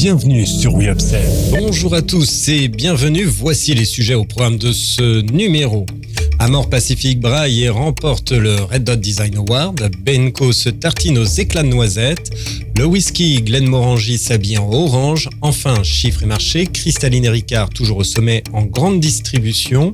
Bienvenue sur We Upsell. Bonjour à tous et bienvenue, voici les sujets au programme de ce numéro. Amor Pacific braille et remporte le Red Dot Design Award. Benco se tartine aux éclats de noisettes. Le whisky Glenmorangie s'habille en orange. Enfin, chiffres et marchés, Cristalline et Ricard toujours au sommet en grande distribution.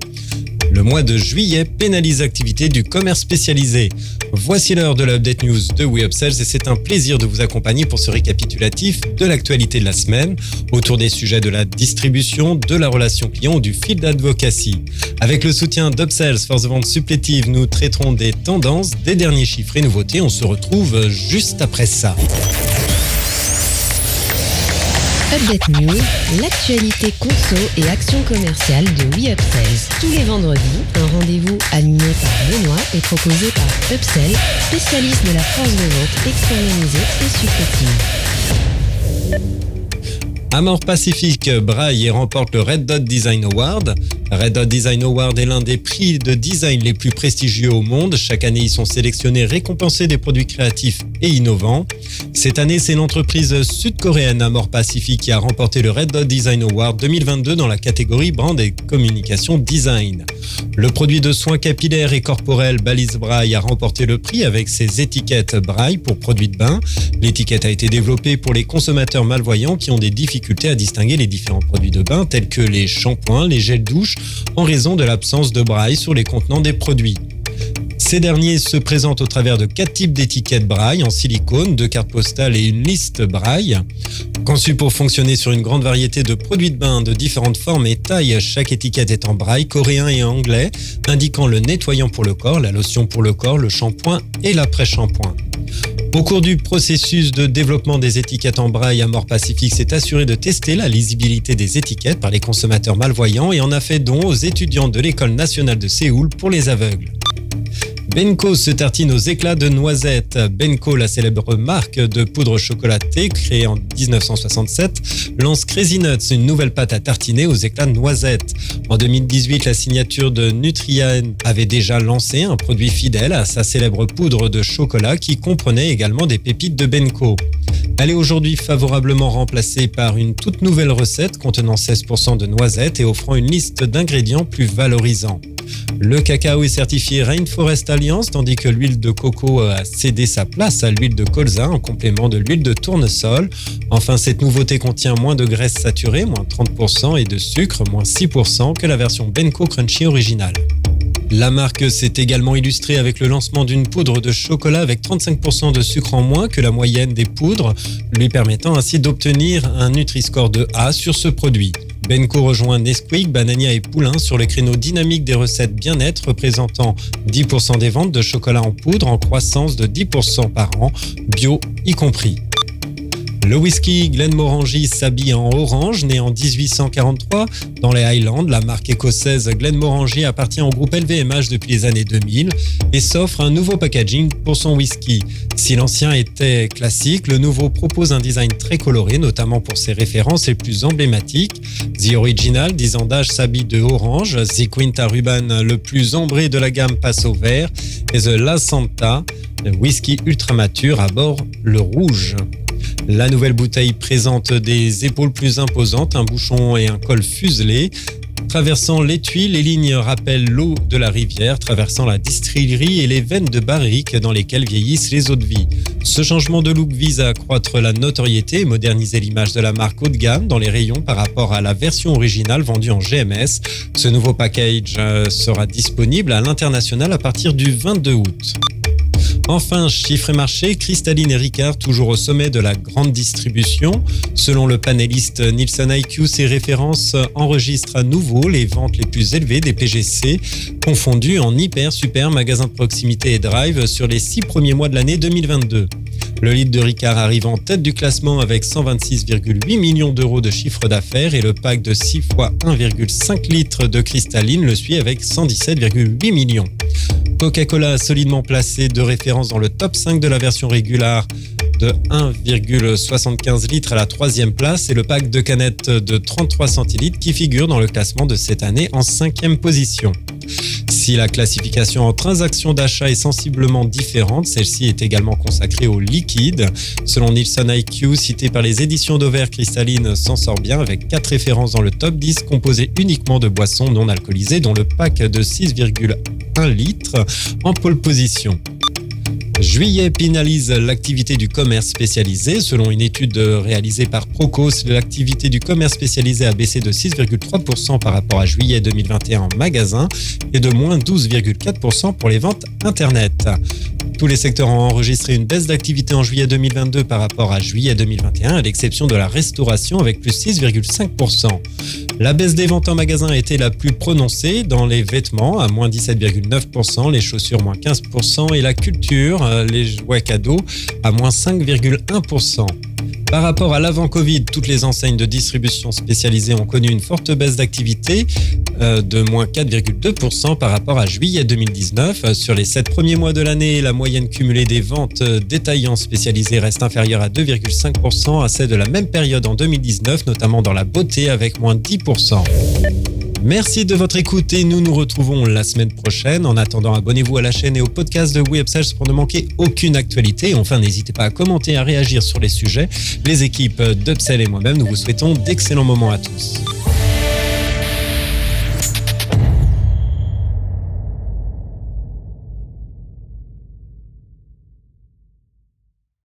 Le mois de juillet pénalise l'activité du commerce spécialisé. Voici l'heure de l'Update News de We Upsells et c'est un plaisir de vous accompagner pour ce récapitulatif de l'actualité de la semaine autour des sujets de la distribution, de la relation client ou du field advocacy. Avec le soutien d'Upsells, force de vente supplétive, nous traiterons des tendances, des derniers chiffres et nouveautés. On se retrouve juste après ça. Update News, l'actualité conso et action commerciale de We Upsells. Tous les vendredis, un rendez-vous animé par Benoît et proposé par Upsell, spécialiste de la force de vente externalisée et supplétive. Amor Pacific braille et remporte le Red Dot Design Award. Red Dot Design Award est l'un des prix de design les plus prestigieux au monde. Chaque année, ils sont sélectionnés, récompensés des produits créatifs et innovants. Cette année, c'est l'entreprise sud-coréenne Amor Pacific qui a remporté le Red Dot Design Award 2022 dans la catégorie Brand et Communication Design. Le produit de soins capillaires et corporels Balise Braille a remporté le prix avec ses étiquettes Braille pour produits de bain. L'étiquette a été développée pour les consommateurs malvoyants qui ont des difficultés à distinguer les différents produits de bain tels que les shampoings, les gels douche en raison de l'absence de braille sur les contenants des produits. Ces derniers se présentent au travers de 4 types d'étiquettes braille en silicone, 2 cartes postales et une liste braille. Conçues pour fonctionner sur une grande variété de produits de bain de différentes formes et tailles, chaque étiquette est en braille coréen et anglais, indiquant le nettoyant pour le corps, la lotion pour le corps, le shampoing et l'après-shampoing. Au cours du processus de développement des étiquettes en braille, Amor Pacific s'est assuré de tester la lisibilité des étiquettes par les consommateurs malvoyants et en a fait don aux étudiants de l'École nationale de Séoul pour les aveugles. Benco se tartine aux éclats de noisettes. Benco, la célèbre marque de poudre chocolatée créée en 1967, lance Crazy Nuts, une nouvelle pâte à tartiner aux éclats de noisettes. En 2018, la signature de Nutrien avait déjà lancé un produit fidèle à sa célèbre poudre de chocolat qui comprenait également des pépites de Benco. Elle est aujourd'hui favorablement remplacée par une toute nouvelle recette contenant 16% de noisettes et offrant une liste d'ingrédients plus valorisants. Le cacao est certifié Rainforest Alliance, tandis que l'huile de coco a cédé sa place à l'huile de colza en complément de l'huile de tournesol. Enfin, cette nouveauté contient moins de graisse saturée, moins 30%, et de sucre, moins 6% que la version Benco Crunchy originale. La marque s'est également illustrée avec le lancement d'une poudre de chocolat avec 35% de sucre en moins que la moyenne des poudres, lui permettant ainsi d'obtenir un Nutri-Score de A sur ce produit. Benco rejoint Nesquik, Banania et Poulain sur les créneaux dynamiques des recettes bien-être représentant 10% des ventes de chocolat en poudre en croissance de 10% par an, bio y compris. Le whisky Glenmorangie s'habille en orange, né en 1843 dans les Highlands. La marque écossaise Glenmorangie appartient au groupe LVMH depuis les années 2000 et s'offre un nouveau packaging pour son whisky. Si l'ancien était classique, le nouveau propose un design très coloré, notamment pour ses références les plus emblématiques. The Original, 10 ans d'âge, s'habille de orange. The Quinta Ruban, le plus ambré de la gamme, passe au vert. Et The La Santa, le whisky ultra mature, aborde le rouge. La nouvelle bouteille présente des épaules plus imposantes, un bouchon et un col fuselé. Traversant l'étui, les lignes rappellent l'eau de la rivière, traversant la distillerie et les veines de barrique dans lesquelles vieillissent les eaux de vie. Ce changement de look vise à accroître la notoriété et moderniser l'image de la marque haut de gamme dans les rayons par rapport à la version originale vendue en GMS. Ce nouveau package sera disponible à l'international à partir du 22 août. Enfin, chiffres et marchés, Cristalline et Ricard toujours au sommet de la grande distribution. Selon le panéliste Nielsen IQ, ces références enregistrent à nouveau les ventes les plus élevées des PGC, confondues en hyper, super, magasins de proximité et drive sur les 6 premiers mois de l'année 2022. Le litre de Ricard arrive en tête du classement avec 126,8 millions d'euros de chiffre d'affaires et le pack de 6 fois 1,5 litres de Cristalline le suit avec 117,8 millions. Coca-Cola a solidement placé de référence dans le top 5 de la version régulière de 1,75 litres à la 3e place et le pack de canettes de 33 centilitres qui figure dans le classement de cette année en 5e position. Si la classification en transactions d'achat est sensiblement différente, celle-ci est également consacrée au liquide. Selon Nielsen IQ, cité par les éditions Dover, Cristalline s'en sort bien avec 4 références dans le top 10 composées uniquement de boissons non alcoolisées, dont le pack de 6,1 litres en pole position. Juillet pénalise l'activité du commerce spécialisé. Selon une étude réalisée par Procos, l'activité du commerce spécialisé a baissé de 6,3% par rapport à juillet 2021 en magasin et de moins 12,4% pour les ventes Internet. Tous les secteurs ont enregistré une baisse d'activité en juillet 2022 par rapport à juillet 2021, à l'exception de la restauration avec plus 6,5%. La baisse des ventes en magasin a été la plus prononcée dans les vêtements à moins 17,9%, les chaussures moins 15% et la culture, les jouets cadeaux à moins 5,1%. Par rapport à l'avant-Covid, toutes les enseignes de distribution spécialisées ont connu une forte baisse d'activité de moins 4,2% par rapport à juillet 2019. Sur les 7 premiers mois de l'année, la moyenne cumulée des ventes détaillants spécialisées reste inférieure à 2,5% à celle de la même période en 2019, notamment dans la beauté avec moins 10%. Merci de votre écoute et nous nous retrouvons la semaine prochaine. En attendant, abonnez-vous à la chaîne et au podcast de WeUpsells pour ne manquer aucune actualité. Enfin, n'hésitez pas à commenter et à réagir sur les sujets. Les équipes d'Upsell et moi-même, nous vous souhaitons d'excellents moments à tous.